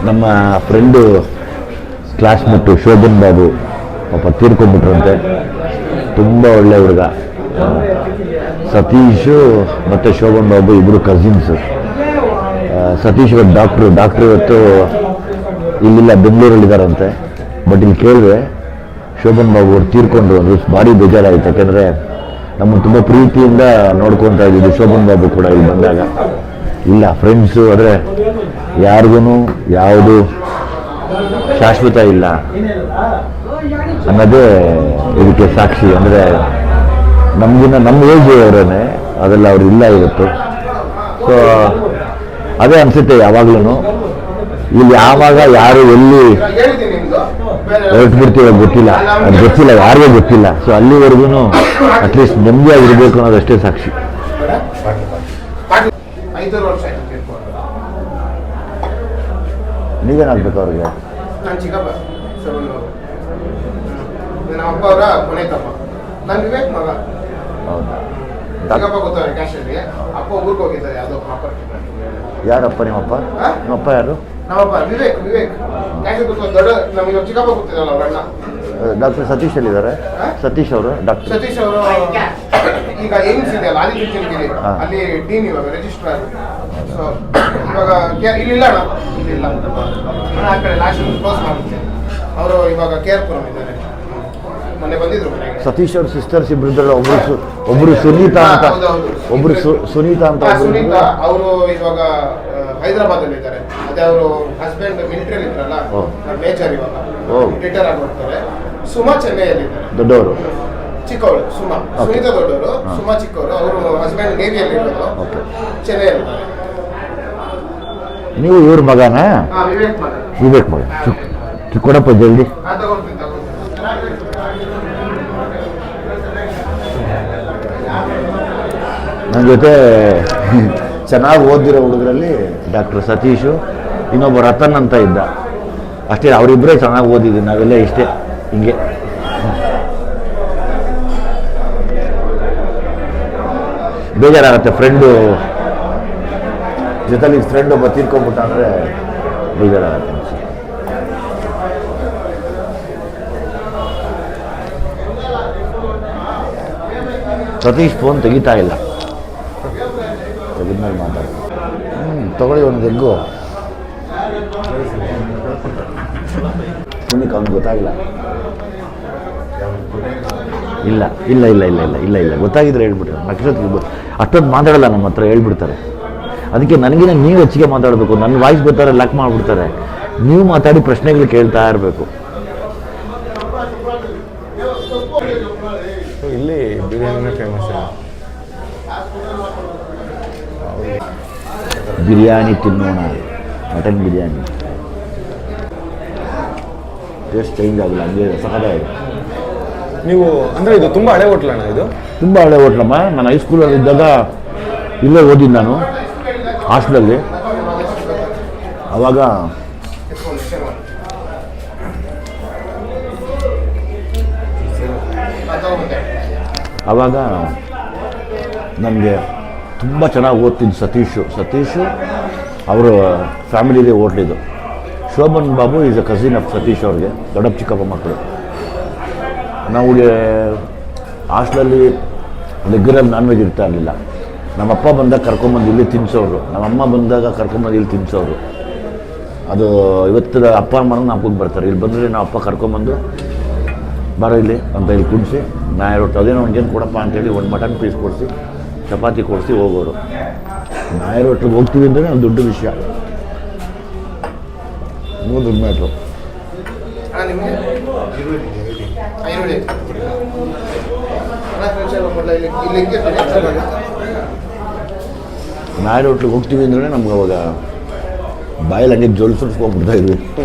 ನಮ್ಮ friend classmate Shobhan Babu ಪಾಪ ತೀರ್ಕೊಂಡ್ಬಿಟ್ರಂತೆ. ತುಂಬ ಒಳ್ಳೆ ಹುಡುಗ. ಸತೀಶು ಮತ್ತು ಶೋಭನ್ ಬಾಬು ಇಬ್ಬರು ಕಸಿನ್ಸು. ಸತೀಶ್ ಇವತ್ತು ಡಾಕ್ಟ್ರು ಇವತ್ತು ಇಲ್ಲಿಲ್ಲ, ಬೆಂಗಳೂರಲ್ಲಿದ್ದಾರಂತೆ. ಬಟ್ ಇಲ್ಲಿ ಕೇಳಿದ್ರೆ ಶೋಭನ್ ಬಾಬು ಅವ್ರು ತೀರ್ಕೊಂಡ್ರು. ಅದು ಭಾರಿ ಬೇಜಾರಾಯಿತು. ಯಾಕೆಂದರೆ ನಮ್ಮನ್ನು ತುಂಬ ಪ್ರೀತಿಯಿಂದ ನೋಡ್ಕೊತಾ ಇದ್ದಿದ್ದು ಶೋಭನ್ ಬಾಬು ಕೂಡ ಇಲ್ಲಿ ಬಂದಾಗ. ಇಲ್ಲ, ಫ್ರೆಂಡ್ಸು ಆದರೆ ಯಾರಿಗೂ ಯಾವುದು ಶಾಶ್ವತ ಇಲ್ಲ ಅನ್ನೋದೇ ಇದಕ್ಕೆ ಸಾಕ್ಷಿ. ಅಂದರೆ ನಮಗಿನ್ನ ನಮ್ಮ ಏಜ್ ಅವರೇ ಅದೆಲ್ಲ ಅವ್ರು ಇಲ್ಲ ಇವತ್ತು. ಸೊ ಅದೇ ಅನಿಸುತ್ತೆ ಯಾವಾಗ್ಲೂ. ಇಲ್ಲಿ ಯಾವಾಗ ಯಾರು ಎಲ್ಲಿ ಹೊರಟ್ಬಿಡ್ತೀವೋ ಗೊತ್ತಿಲ್ಲ, ಅದು ಗೊತ್ತಿಲ್ಲ, ಯಾರಿಗೂ ಗೊತ್ತಿಲ್ಲ. ಸೊ ಅಲ್ಲಿವರೆಗೂ ಅಟ್ಲೀಸ್ಟ್ ನೆಮ್ಮದಿಯಾಗಿರ್ಬೇಕು ಅನ್ನೋದಷ್ಟೇ ಸಾಕ್ಷಿ. ನೀವೇನಾಗಬೇಕು ಅವ್ರಿಗೆ? ನಾನು ಚಿಕ್ಕಪ್ಪ, ನಮ್ಮ ಅಪ್ಪ ಅವರ ಕೊನೆ ತಪ್ಪ. ನಾನು ವಿವೇಕ್ ಮಗ. ಹೌದಾ? ಚಿಕ್ಕಪ್ಪ ಗೊತ್ತವ್ರೆ ಕ್ಯಾಶಲ್ಲಿ. ಅಪ್ಪ ಊರಿಗೆ ಹೋಗಿದ್ದಾರೆ ಯಾವುದೋ ಪ್ರಾಪರ್ಟಿ. ಯಾರಪ್ಪ ನಿಮ್ಮಪ್ಪ? ನಿಮ್ಮಪ್ಪ ಯಾರು? ನಮ್ಮಪ್ಪ ವಿವೇಕ್ ಕ್ಯಾಶ್ ಗೊತ್ತ. ದೊಡ್ಡ ನಮಗೆ ಚಿಕ್ಕಪ್ಪ ಗೊತ್ತಿರಲ್ಲ ಅವ್ರ ಅಣ್ಣ. ಡಾಕ್ಟರ್ ಸತೀಶ್ ಎಲ್ಲಿದ್ದಾರೆ? ಸತೀಶ್ ಅವರು ಡಾಕ್ಟರ್ ಸತೀಶ್ ಅವರು ಈಗ ಏಮ್ಸ್ ಇದೆಯಲ್ಲ ಆದಿತ್ಯಗಿರಿ, ಅಲ್ಲಿ ಡೀನ್ ಇವಾಗ ರಿಜಿಸ್ಟ್ರಾರ್. ಸೊ ಇವಾಗ ಇಲ್ಲಿಲ್ಲ ಅಣ್ಣ, ಇಲ್ಲಿಲ್ಲ ಆ ಕಡೆ ಲಾಸ್ಟ್ ಕ್ಲೋಸ್ ಮಾಡುತ್ತೆ. ಅವರು ಇವಾಗ ಕೇರ್ಪುರಂ ಇದ್ದಾರೆ. ಮೊನ್ನೆ ಬಂದಿದ್ರು ಮನೆಗೆ. ಸತೀಶ್ ಅವ್ರ ಸಿಸ್ಟರ್ಸ್ ಇಬ್ರು ಇದ್ದಾರೆ. ಒಬ್ರು ಸುನೀತಾ ಅಂತ, ಒಬ್ರು ಸುನೀತಾ ಅಂತ. ಸುನೀತಾ ಅವರು ಇವಾಗ ಹೈದರಾಬಾದ್ ಅಲ್ಲಿ ಇದ್ದಾರೆ. ಅದೇ ಅವರು ಹಸ್ಬೆಂಡ್ ಮಿಲಿಟರಿ ಇದ್ರಲ್ಲ, ಮೇಜರ್, ಇವಾಗ ರಿಟೈರ್ ಆಗಿ ಹೋಗ್ತಾರೆ. ಸುಮಾ ಚೆನ್ನೈಯಲ್ಲಿದ್ದಾರೆ. ದೊಡ್ಡವರು? ಚಿಕ್ಕವಳು ಸುಮಾ. ಸುನೀತಾ ದೊಡ್ಡವರು, ಸುಮಾ ಚಿಕ್ಕವರು. ಅವರು ಹಸ್ಬೆಂಡ್ ನೇವಿಯಲ್ಲಿ ಇರೋದು, ಚೆನ್ನೈಯಲ್ಲಿದ್ದಾರೆ. ನೀವು ಇವ್ರ ಮಗನಾ? ವಿವೇಕ್ ಮಗ. ಕೊಡಪ್ಪ ಜಲ್ದಿ. ನನ್ನ ಜೊತೆ ಚೆನ್ನಾಗಿ ಓದಿರೋ ಹುಡುಗರಲ್ಲಿ ಡಾಕ್ಟರ್ ಸತೀಶು, ಇನ್ನೊಬ್ಬ ರತನ್ ಅಂತ ಇದ್ದ. ಅಷ್ಟೇ, ಅವರಿಬ್ಬರೇ ಚೆನ್ನಾಗಿ ಓದಿದ್ವಿ. ನಾವೆಲ್ಲ ಇಷ್ಟೇ ಹಿಂಗೆ. ಬೇಜಾರಾಗತ್ತೆ ಫ್ರೆಂಡು ಜೊತೆಲಿ ಫ್ರೆಂಡ್ ಒಬ್ಬ ತೀರ್ಕೊಂಡ್ಬಿಟ್ಟ ಅಂದರೆ ಬೇಜಾರಾಗತ್ತೆ. ಸತೀಶ್ ಫೋನ್ ತೆಗಿತಾ ಇಲ್ಲ. ತೆಗೆದ್ಮೇಲೆ ಮಾತಾಡಿ. ತಗೊಳ್ಳಿ ಒಂದು ಎಗ್ಗು. ಸುನಿಕ್ ಅವ್ನಿಗೆ ಗೊತ್ತಾಗಿಲ್ಲ. ಇಲ್ಲ ಇಲ್ಲ ಇಲ್ಲ ಇಲ್ಲ ಇಲ್ಲ ಇಲ್ಲ ಇಲ್ಲ ಗೊತ್ತಾಗಿದ್ರೆ ಹೇಳ್ಬಿಟ್ರೆ. ನಕ್ಷತ್ರ ಅಷ್ಟೊಂದು ಮಾತಾಡಲ್ಲ ನಮ್ಮ ಹತ್ರ, ಹೇಳ್ಬಿಡ್ತಾರೆ. ಅದಕ್ಕೆ ನನಗಿನ ನೀವು ಹೆಚ್ಚಿಗೆ ಮಾತಾಡಬೇಕು. ನನ್ನ ವಾಯ್ಸ್ ಬರ್ತಾರೆ, ಲಾಕ್ ಮಾಡಿಬಿಡ್ತಾರೆ. ನೀವು ಮಾತಾಡಿ ಪ್ರಶ್ನೆಗಳು ಕೇಳ್ತಾ ಇರಬೇಕು. ಇಲ್ಲಿ ಬಿರಿಯಾನಿನೇ ಫೇಮಸ್. ಬಿರಿಯಾನಿ ತಿನ್ನೋಣ, ಮಟನ್ ಬಿರಿಯಾನಿ. ಟೇಸ್ಟ್ ಚೇಂಜ್ ಆಗಿಲ್ಲ, ಹಂಗೆ ಸಖತ್ತಾಗಿದೆ. ನೀವು ಅಂದರೆ ಇದು ತುಂಬ ಹಳೆ ಹೋಟ್ಲಣ್ಣ? ಇದು ತುಂಬ ಹಳೆ ಹೋಟ್ಲಮ್ಮ. ನಾನು ಹೈಸ್ಕೂಲಲ್ಲಿ ಇದ್ದಾಗ ಇಲ್ಲೇ ಓದಿದ್ದು ನಾನು, ಹಾಸ್ಟೆಲಲ್ಲಿ. ಆವಾಗ ನನಗೆ ತುಂಬ ಚೆನ್ನಾಗಿ ಓದ್ತಿದ್ದು ಸತೀಶು ಅವರ ಫ್ಯಾಮಿಲಿದೇ ಹೋಟ್ಲಿದ್ದು. Shobhan Babu is a cousin of Satish ಅವ್ರಿಗೆ, ದೊಡ್ಡಪ್ಪ ಚಿಕ್ಕಪ್ಪ ಮಕ್ಕಳು. ನಾವು ಹಾಸ್ಟೆಲಲ್ಲಿ ರೆಗ್ಯುಲರ್ ನಾನ್ ವೆಜ್ ಇರ್ತಾ ಇರಲಿಲ್ಲ. ನಮ್ಮಪ್ಪ ಬಂದಾಗ ಕರ್ಕೊಂಬಂದು ಇಲ್ಲಿ ತಿನ್ನಿಸೋರು, ನಮ್ಮಮ್ಮ ಬಂದಾಗ ಕರ್ಕೊಂಬಂದು ಇಲ್ಲಿ ತಿನ್ನಿಸೋರು. ಅದು ಇವತ್ತು ಅಪ್ಪ ಅಮ್ಮನ ನಾಲ್ಕು ಬರ್ತಾರೆ. ಇಲ್ಲಿ ಬಂದರೆ ನಾವು ಅಪ್ಪ ಕರ್ಕೊಂಬಂದು ಬರೋ ಇಲ್ಲಿ ಅಂತ ಇಲ್ಲಿ ಕುಡಿಸಿ, ನಾಯಿ ರೊಟ್ಟಿ ಅದೇನೋ ಒಂದೇನು ಕೊಡಪ್ಪ ಅಂತೇಳಿ ಒಂದು ಮಟನ್ ಪೀಸ್ ಕೊಡಿಸಿ, ಚಪಾತಿ ಕೊಡಿಸಿ ಹೋಗೋರು. ನಾಯಿ ರೊಟ್ಟಿಗೆ ಹೋಗ್ತೀವಿ ಅಂದರೆ ಒಂದು ದೊಡ್ಡ ವಿಷಯ. ನೀವು ದುಡ್ಡು ಮ್ಯಾಟ್ರು. ನಾಯಿ ರೋಟ್ಲಿಗೆ ಹೋಗ್ತೀವಿ ಅಂದ್ರೆ ನಮ್ಗೆ ಅವಾಗ ಬಾಯಲ್ಲಿ ಹಂಗೆ ಜೋಲಿಸ್ಬಿಡ್ತಾ ಇದ್ವಿ.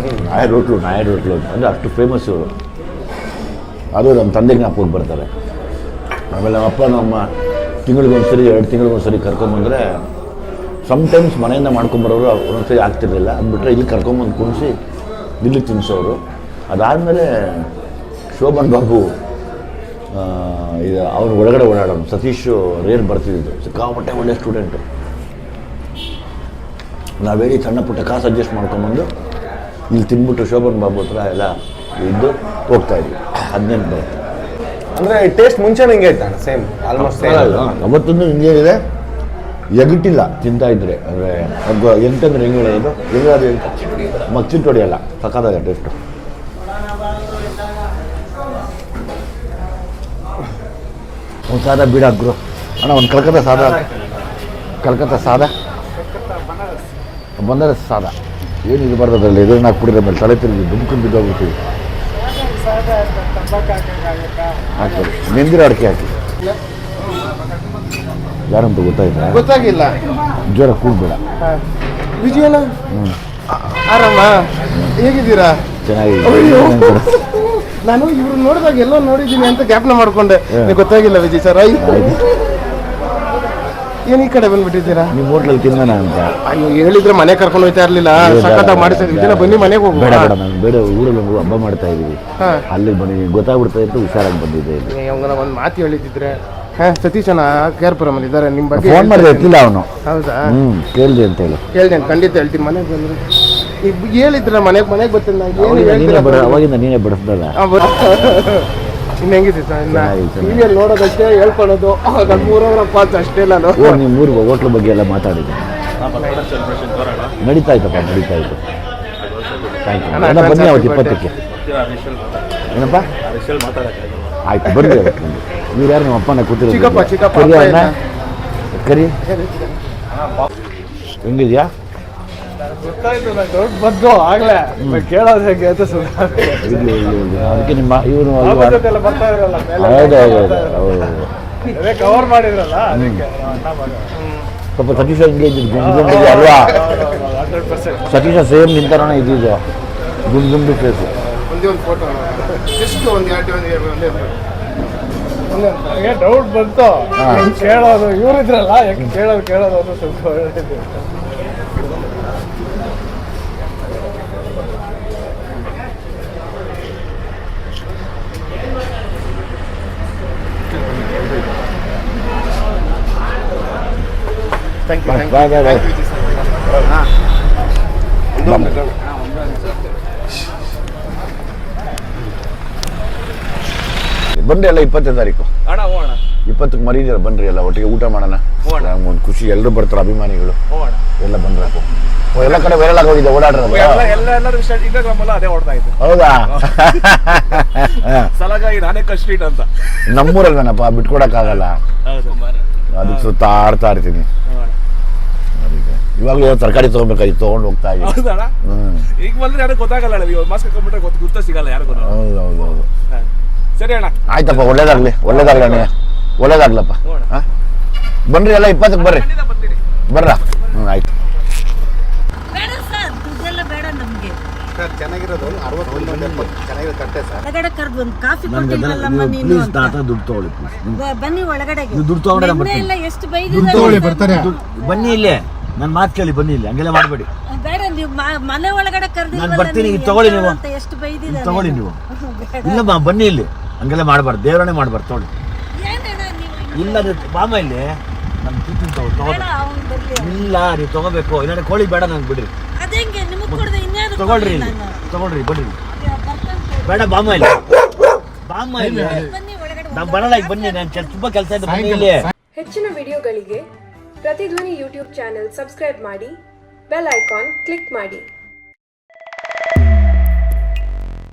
ನಾಯಿ ರೋಟ್ಲು ಅಂದರೆ ಅಷ್ಟು ಫೇಮಸ್ ಇವರು. ಅದು ನಮ್ಮ ತಂದೆಗೆ ಜ್ಞಾಪಕಕ್ಕೆ ಬರ್ತಾರೆ. ಆಮೇಲೆ ನಮ್ಮಪ್ಪ ನಮ್ಮ ತಿಂಗಳಿಗೊಂದ್ಸರಿ 2 ತಿಂಗಳಿಗೊಂದ್ಸರಿ ಕರ್ಕೊಂಬಂದರೆ, ಸಮ್ಟೈಮ್ಸ್ ಮನೆಯಿಂದ ಮಾಡ್ಕೊಂಬರೋರು, ಒಂದೊಂದ್ಸರಿ ಆಗ್ತಿರ್ಲಿಲ್ಲ. ಅಂದ್ಬಿಟ್ರೆ ಇಲ್ಲಿ ಕರ್ಕೊಂಬಂದು ಕುಣಿಸಿ ಇಲ್ಲಿ ತಿನ್ನಿಸೋರು. ಅದಾದಮೇಲೆ ಶೋಭನ್ ಬಾಬು ಇದು ಅವ್ನು ಒಳಗಡೆ ಓಡಾಡೋನು. ಸತೀಶ್ ರೇರ್ ಬರ್ತಿದ್ದು, ಸಿಕ್ಕಾಪಟ್ಟೆ ಒಳ್ಳೆ ಸ್ಟೂಡೆಂಟು. ನಾವೇಳಿ ಸಣ್ಣ ಪುಟ್ಟ ಕಾಸು ಅಡ್ಜಸ್ಟ್ ಮಾಡ್ಕೊಂಬಂದು ಇಲ್ಲಿ ತಿಂದ್ಬಿಟ್ಟು ಶೋಭನ್ ಬಾಬು ಹತ್ರ ಎಲ್ಲ ಇದ್ದು ಹೋಗ್ತಾಯಿದ್ವಿ. 15 ಬರುತ್ತೆ. ಅಂದರೆ ಟೇಸ್ಟ್ ಮುಂಚೆ ಹಿಂಗೆ ಇತ್ತು ಸೇಮ್ ಆಲ್ಮೋಸ್ಟ್ ಸೇಮ್. ಅವತ್ತೊಂದು ಹಿಂಗೇನಿದೆ ಎಗಟಿಲ್ಲ ತಿಂತಾಯಿದ್ರೆ. ಅಂದರೆ ಎಂಟಂದ್ರೆ ಹೆಂಗೆ ಹೇಳೋದು ಎಲ್ಲಾದ್ರು ಮಚ್ಚಿಟ್ಟು ಹೊಡಿಯಲ್ಲ, ಸಕ್ಕತ್ತಾಗ ಟೇಸ್ಟು. ಒಂದು ಸಾದ ಬೀಡ ಹಾಕ್ರು ಅಣ್ಣ, ಒಂದು ಕಲ್ಕತ್ತಾ ಸಾದ ಬನಾರಸ್ ಸಾದ ಏನು ಇದು ಬರ್ತದ್ರಲ್ಲಿ ಎದುರನ್ನ ಹಾಕ್ಬಿಡಿದ್ರೆ ಮೇಲೆ ತಲೆ ತಿರುಗಿ ದುಮ್ಕೊಂಡು ಬಿದ್ದೋಗ್ಬಿಡ್ತೀವಿ. ಹಾಕ್ಬೋದು, ನೆಂದಿರೋ ಅಡಿಕೆ ಹಾಕಿ. ಯಾರಂತ ಗೊತ್ತಾಗಿಲ್ಲ. ಜ್ವರ ಕೂಡ್ಬೇಡ. ವಿಜಯನ ಆರಾಮ, ಹೇಗಿದ್ದೀರಾ? ಚೆನ್ನಾಗಿದೆ. ನಾನು ಇವ್ರು ನೋಡಿದಾಗ ಎಲ್ಲೋ ನೋಡಿದ್ದೀನಿ ಅಂತ ಜ್ಞಾಪನ ಮಾಡ್ಕೊಂಡೆ. ಗೊತ್ತಾಗಿಲ್ಲ ವಿಜಯ್ ಸರ್. ಏನ್ ಈ ಕಡೆ ಬಂದ್ಬಿಟ್ಟಿದ್ದೀರಾ? ನಿಮ್ಮ ಹೋಟ್ಲಲ್ಲಿ ತಿನ್ನೋಣ ಅಂತ. ಅಯ್ಯೋ, ಹೇಳಿದ್ರೆ ಮನೆ ಕರ್ಕೊಂಡು ಹೋಗ್ತಾ ಇರ್ಲಿಲ್ಲ. ಸಖತ್ತಾಗಿ ಮಾಡಿಸಿದ್ರೆ ಬನ್ನಿ ಮನೆಗೆ ಹೋಗಿ. ಬೇಡ ನಾನು ಬೇರೆ ಊರಲ್ಲಿ ಒಂದು ಹಬ್ಬ ಮಾಡ್ತಾ ಇದೀವಿ, ಅಲ್ಲಿ ಬನ್ನಿ ಗೊತ್ತಾಗ್ಬಿಡ್ತಾ ಇತ್ತು. ಹುಷಾರಾಗಿ ಬಂದಿದ್ದೆ ಇಲ್ಲಿ. ಒಂದು ಮಾತು ಹೇಳಿದ್ರೆ ಸತೀಶನ ಕೇರ್ಪುರಮಲ್ಲಿ ಇದ್ದಾರೆ, ನಿಮ್ಮ ಬಗ್ಗೆ ಫೋನ್ ಮಾಡಿ ಎತ್ತಿಲ್ಲ ಅವನು. ಹೌದಾ? ಕೇಳಿದೆ ಅಂತ ಹೇಳಿ. ಕೇಳ್ದೇನೆ, ಖಂಡಿತ ಹೇಳ್ತೀನಿ. ಮನೆಗೆ ಬಂದ್ರೆ ಹೇಳಿದ್ರ ಮನೆಗೆ ಬರ್ತೀನಿ. ಅವಾಗಿಂದ ನೀನೇ ಬಿಡಿಸ್ದಲ್ಲ. ಇನ್ನು ಹೆಂಗಿದೆ ಸರ್? ಟಿವಿಯಲ್ಲಿ ನೋಡೋದಷ್ಟೇ, ಹೇಳ್ಕೊಳ್ಳೋದು ಮೂರವರಪ್ಪ ಅಂತ ಅಷ್ಟೇ. ನಾನು ನಿಮ್ಮ ಊರು ಹೋಟ್ಲ್ ಬಗ್ಗೆ ಎಲ್ಲ ಮಾತಾಡಿದ್ದೆ. ನಡೀತಾ ಇತ್ತಪ್ಪ, ನಡೀತಾ ಇತ್ತು. Thank you. ಬನ್ನಿ ಅವತ್ತು 20ಕ್ಕೆ. ಏನಪ್ಪ? ಆಯ್ತು ಬನ್ನಿ ಅವತ್ತು. ನೀವು ಯಾರು ನಮ್ಮ ಅಪ್ಪನ ಕೂತಿರೋದು? ಕರಿ ಹೆಂಗಿದ್ಯಾ? ಬಂದು ಆಗ್ಲೇ ಕೇಳೋದು ಹೇಗೆ ಅಂತ ಅದಕ್ಕೆ ನಿಮ್ಮ ಇವನು ಕವರ್ ಮಾಡಿದ್ರಲ್ಲ ಸ್ವಲ್ಪ ಸತೀಶ ಹಿಂಗೆ ಇದ್ದಿದ್ದು ಅಲ್ವಾ? ಸತೀಶ ಸೇಮ್ ನಿಂತಾರೋಣ ಇದ್ದಿದ್ದು, ಗುಂಡು ಫೇಸು. ಒಂದೇ ಒಂದು ಫೋಟೋ, ಎಷ್ಟು ಒಂದು ಡೌಟ್ ಬಂತು. ಕೇಳೋದು ಇವರಿದ್ರಲ್ಲ, ಯಾಕೆ ಕೇಳೋದು ಅಂತ ಸ್ವಲ್ಪ ಹೇಳಿದ್ರು. ಬನ್ರಿ ಎಲ್ಲ 20ನೇ ತಾರೀಕು 20ಕ್ಕೆ ಮರೀದಿರ ಬನ್ರಿ, ಎಲ್ಲ ಒಟ್ಟಿಗೆ ಊಟ ಮಾಡೋಣ. ಒಂದು ಖುಷಿ, ಎಲ್ಲರೂ ಬರ್ತಾರೆ ಅಭಿಮಾನಿಗಳು ಎಲ್ಲ ಬಂದ್ರೆ. ಎಲ್ಲ ಕಡೆ ವೈರಲ್ ಆಗಿ ಹೋಗಿದೆ, ಓಡಾಡ್ರ. ಹೌದಾ? ನಮ್ಮೂರಲ್ವೇನಪ್ಪ, ಬಿಟ್ಕೊಡಕ್ಕಾಗಲ್ಲ. ಅದಕ್ಕೆ ಸುತ್ತಾಡ್ತಾ ಇರ್ತೀನಿ. ಇವಾಗಲೂ ತರಕಾರಿ ತಗೋಬೇಕಾಗಿ ತಗೊಂಡು ಹೋಗ್ತಾ ಇದ್ದೀನಿ. ಈಗ ಬಂದ್ರೆ ಯಾರು ಗೊತ್ತಾಗಲ್ಲ, ಮಾಸ್ಕ್ ಹಾಕೊಂಡ್ಬಿಟ್ರೆ ಗುರ್ತ ಸಿಗಲ್ಲ ಯಾರಿಗೂ. ಹೌದೌದು. ಸರಿ ಅಣ್ಣ, ಆಯ್ತಪ್ಪ, ಒಳ್ಳೇದಾಗ್ಲಣ್ಣ, ಒಳ್ಳೇದಾಗ್ಲಪ್ಪ. ಬನ್ರಿ ಎಲ್ಲ 20ಕ್ಕೆ ಬರ್ರಿ, ಬರ್ರ. ಆಯ್ತು. ಬನ್ನಿ ಇಲ್ಲೇ, ನನ್ನ ಮಾತು ಕೇಳಿ, ಬನ್ನಿ ಇಲ್ಲಿ, ಹಂಗೆಲ್ಲ ಮಾಡಬೇಡಿ. ಮನೆ ಒಳಗಡೆ ನಾನು ಬರ್ತೀನಿ, ತಗೊಳ್ಳಿ ನೀವು, ತಗೊಳ್ಳಿ ನೀವು. ಇಲ್ಲಮ್ಮ ಬನ್ನಿ ಇಲ್ಲಿ, ಹಂಗೆಲ್ಲ ಮಾಡಬಾರ್ದು, ದೇವರನ್ನೇ ಮಾಡಬಾರ್ದು. ತಗೊಳ್ಳಿ. ಇಲ್ಲ ಬಾಮ ಇಲ್ಲಿ, ನನ್ನ ತಿಂತೀನಿ ತಗೊಳ್ಳಿ. ಇಲ್ಲ ನೀವು ತಗೋಬೇಕು, ಇಲ್ಲ ಕೋಳಿ ಬೇಡ ನಂಗೆ ಬಿಡ್ರಿ. ತಗೊಳ್ರಿ, ತಗೊಳ್ರಿ, ಬನ್ರಿ. ಬೇಡ ಬಾಮ ಇಲ್ಲಿ, ಬಾಮ ಇಲ್ಲಿ, ನಾವು ಬರಲ್ಲ. ಈಗ ಬನ್ನಿ, ನಾನು ತುಂಬಾ ಕೆಲಸ ಇದೆ, ಬನ್ನಿ ಇಲ್ಲಿ. ಹೆಚ್ಚಿನ ವಿಡಿಯೋಗಳಿಗೆ ಪ್ರತಿಧ್ವನಿ ಯೂಟ್ಯೂಬ್ ಚಾನೆಲ್ ಸಬ್ಸ್ಕ್ರೈಬ್ ಮಾಡಿ, ಬೆಲ್ ಐಕಾನ್ ಕ್ಲಿಕ್ ಮಾಡಿ.